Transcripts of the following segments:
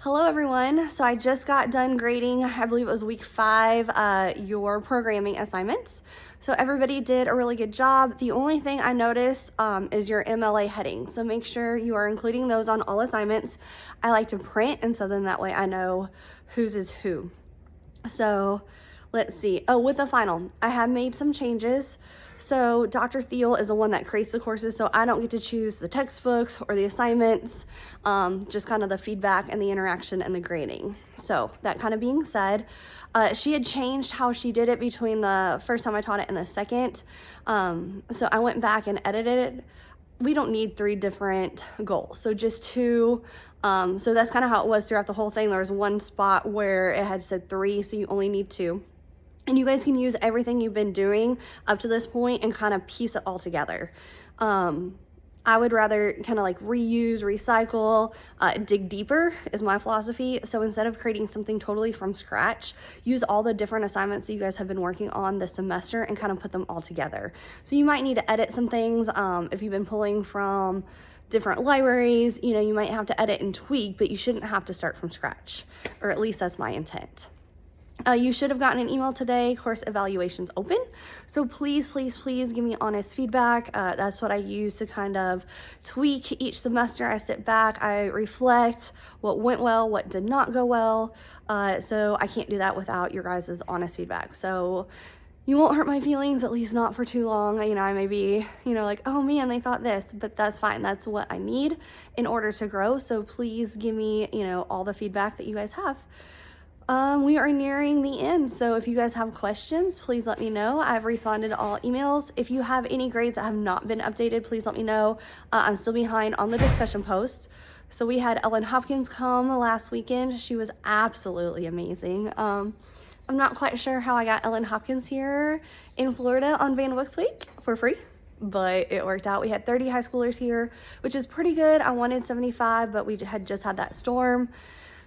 Hello everyone. So I just got done grading, I believe it was week 5, your programming assignments. So everybody did a really good job. The only thing I noticed is your MLA heading. So make sure you are including those on all assignments. I like to print, and so then that way I know whose is who. So let's see. Oh, with the final, I have made some changes. So Dr. Thiel is the one that creates the courses, so I don't get to choose the textbooks or the assignments, just kind of the feedback and the interaction and the grading. So that kind of being said, she had changed how she did it between the first time I taught it and the second. So I went back and edited it. We don't need 3 different goals, so just 2. So that's kind of how it was throughout the whole thing. There was one spot where it had said 3, so you only need 2. And you guys can use everything you've been doing up to this point and kind of piece it all together. I would rather kind of like reuse, recycle, dig deeper is my philosophy. So instead of creating something totally from scratch, use all the different assignments that you guys have been working on this semester and kind of put them all together. So you might need to edit some things if you've been pulling from different libraries, you might have to edit and tweak, but you shouldn't have to start from scratch, or at least that's my intent. You should have gotten an email today, course evaluations open. So please, please, please give me honest feedback. That's what I use to kind of tweak each semester. I sit back, I reflect what went well, what did not go well. So I can't do that without your guys' honest feedback. So you won't hurt my feelings, at least not for too long. I may be, like, oh man, they thought this, but that's fine. That's what I need in order to grow. So please give me, all the feedback that you guys have. We are nearing the end, so if you guys have questions, please let me know. I've responded to all emails. If you have any grades that have not been updated, please let me know. I'm still behind on the discussion posts. So we had Ellen Hopkins come last weekend. She was absolutely amazing. I'm not quite sure how I got Ellen Hopkins here in Florida on Van Books Week for free, but it worked out. We had 30 high schoolers here, which is pretty good. I wanted 75, but we had just had that storm.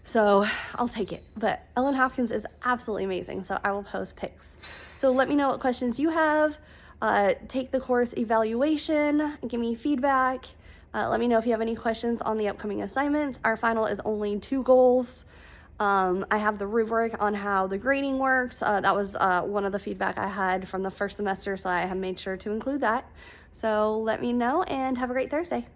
So I'll take it. But Ellen Hopkins is absolutely amazing. So I will post pics. So let me know what questions you have. Take the course evaluation. Give me feedback. Let me know if you have any questions on the upcoming assignments. Our final is only 2 goals. I have the rubric on how the grading works. That was one of the feedback I had from the first semester. So I have made sure to include that. So let me know and have a great Thursday.